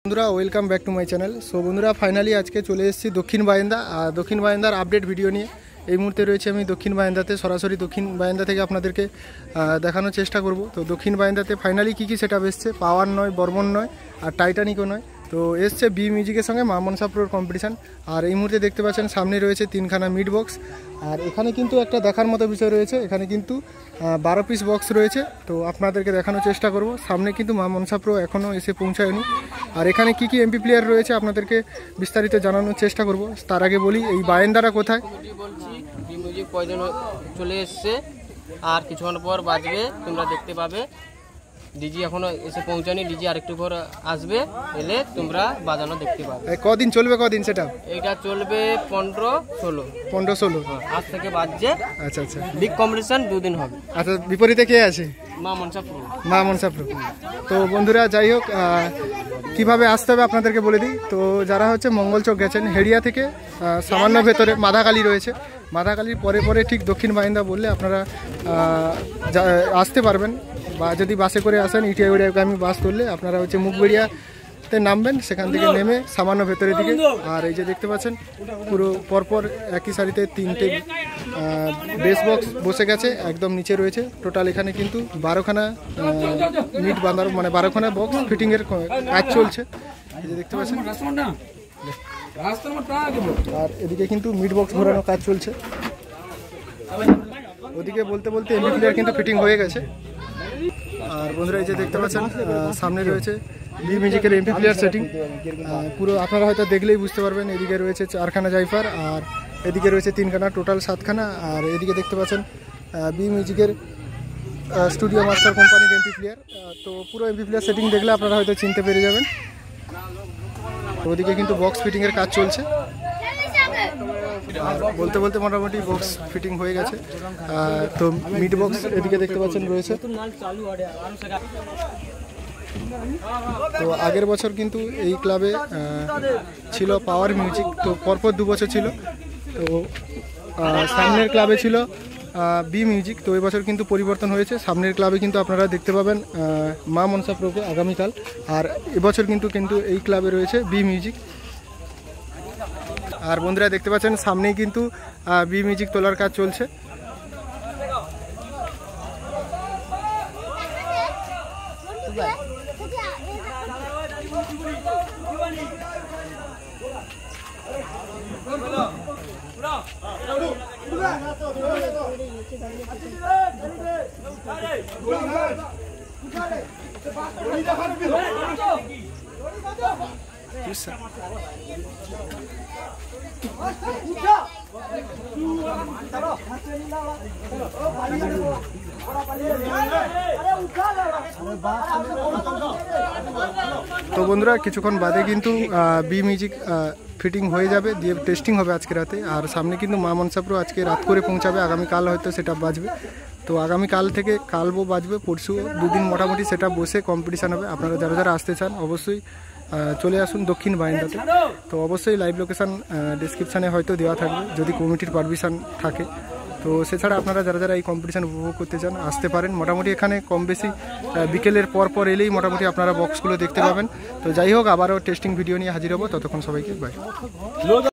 বন্ধুরা welcome back to my channel. So বন্ধুরা finally আজকে চলে এসেছি দক্ষিণ বারান্দা আর দক্ষিণ বারান্দার আপডেট ভিডিও নিয়ে। এই মুহূর্তে রয়েছে আমি দক্ষিণ বারান্দাতে, সরাসরি দক্ষিণ বারান্দা থেকে আপনাদেরকে দেখানোর চেষ্টা করব। তো দক্ষিণ বারান্দাতে ফাইনালি কী কী সেটআপ এসছে, পাওয়ার নয়, বর্মন নয় আর টাইটানিকও নয়, তো এসছে বি মিউজিকের সঙ্গে মা মনসা প্রোর কম্পিটিশান। আর এই মুহূর্তে দেখতে পাচ্ছেন সামনে রয়েছে 3খানা মিড বক্স। আর এখানে কিন্তু একটা দেখার মতো বিষয় রয়েছে, এখানে কিন্তু 12 পিস বক্স রয়েছে। তো আপনাদেরকে দেখানোর চেষ্টা করব। সামনে কিন্তু মা মনসা প্রো এখনও এসে পৌঁছায়নি। আর এখানে কি কি এমপি প্লেয়ার রয়েছে আপনাদেরকে বিস্তারিত জানানোর চেষ্টা করব। তার আগে বলি এই বারান্দাটা কোথায়। বি মিউজিক কয়জন চলে এসছে, আর কিছুক্ষণ পর বাজবে, তোমরা দেখতে পাবে। ডিজি এখনো এসে পৌঁছানি, ডিজি আরেকটু পর আসবে, এলে তোমরা বাজানো দেখতে পাবে। কদিন চলবে, কদিন সেটা? এটা চলবে 15-16 আজ থেকে বাজছে। আচ্ছা আচ্ছা, বিগ কম্পিটিশন 2 দিন হবে। আচ্ছা, বিপরীতে কে আছে? মা মনসা প্রো। মা মনসা প্রো। তো বন্ধুরা যাই হোক, কীভাবে আসতে হবে আপনাদেরকে বলে দিই। তো যারা হচ্ছে মঙ্গলচক গেছেন, হেড়িয়া থেকে সামান্য ভেতরে মাধাকালী রয়েছে, মাধাকালীর পরে পরে ঠিক দক্ষিণ বারান্দা বললে আপনারা আসতে পারবেন। বা যদি বাসে করে আসেন, ইটিআইগামী বাস ধরলে আপনারা হচ্ছে মুখবেড়িয়াতে নামবেন, সেখান থেকে নেমে সামান্য ভেতরের দিকে। আর এই যে দেখতে পাচ্ছেন পুরো পরপর একই সারিতে 3টে বেস বক্স বসে গেছে, একদম নিচে রয়েছে। টোটাল এখানে কিন্তু 12খানা মিট বাঁধার মানে 12খানা বক্স ফিটিংয়ের কাজ চলছে, এই যে দেখতে পাচ্ছেন। আর এদিকে কিন্তু মিট বক্স ঘোরানোর কাজ চলছে। ওদিকে বলতে বলতে এমপি প্লেয়ার কিন্তু ফিটিং হয়ে গেছে। আর বন্ধুরা এই যে দেখতে পাচ্ছেন সামনে রয়েছে বি মিউজিকের এমপি প্লেয়ার সেটিং। পুরো আপনারা হয়তো দেখলেই বুঝতে পারবেন। এদিকে রয়েছে 4খানা জাইফার, আর এদিকে রয়েছে 3খানা, টোটাল 7খানা। আর এদিকে দেখতে পাচ্ছেন বি মিউজিকের স্টুডিও মাস্টার কোম্পানির এমপি প্লেয়ার। তো পুরো এমপি প্লেয়ার সেটিং দেখলে আপনারা হয়তো চিনতে পেরে যাবেন। ওদিকে কিন্তু বক্স ফিটিংয়ের কাজ চলছে। বলতে বলতে মোটামুটি বক্স ফিটিং হয়ে গেছে। তো মিড বক্স এদিকে দেখতে পাচ্ছেন রয়েছে। তো আগের বছর কিন্তু এই ক্লাবে ছিল পাওয়ার মিউজিক, তো পরপর 2 বছর ছিল। তো সামনের ক্লাবে ছিল বি মিউজিক। তো এবছর কিন্তু পরিবর্তন হয়েছে, সামনের ক্লাবে কিন্তু আপনারা দেখতে পাবেন মা মনসা প্রোকে আগামীকাল। আর এবছর কিন্তু এই ক্লাবে রয়েছে বি মিউজিক। আর বন্ধুরা দেখতে পাচ্ছেন সামনেই কিন্তু বি মিউজিক তোলার কাজ চলছে। তো বন্ধুরা কিছুক্ষণ বাদে কিন্তু বি মিউজিক ফিটিং হয়ে যাবে, দিয়ে টেস্টিং হবে আজকে রাতে। আর সামনে কিন্তু মা মনসা প্রো আজকে রাত করে পৌঁছাবে, আগামীকাল হয়তো সেটা বাজবে। তো আগামীকাল থেকে কালও বাজবে, পরশু 2 দিন মোটামুটি সেটা বসে কম্পিটিশান হবে। আপনারা যারা যারা আসতে চান অবশ্যই চলে আসুন দক্ষিণ বারান্দাতে। তো অবশ্যই লাইভ লোকেশান ডিসক্রিপশানে হয়তো দেওয়া থাকবে যদি কমিটির পারমিশন থাকে। তো সেছাড়া আপনারা যারা যারা এই কম্পিটিশান উপভোগ করতে চান আসতে পারেন। মোটামুটি এখানে কম বেশি বিকেলের পর এলেই মোটামুটি আপনারা বক্সগুলো দেখতে পাবেন। তো যাই হোক, আবারও টেস্টিং ভিডিও নিয়ে হাজির হবো, ততক্ষণ সবাইকে বাই।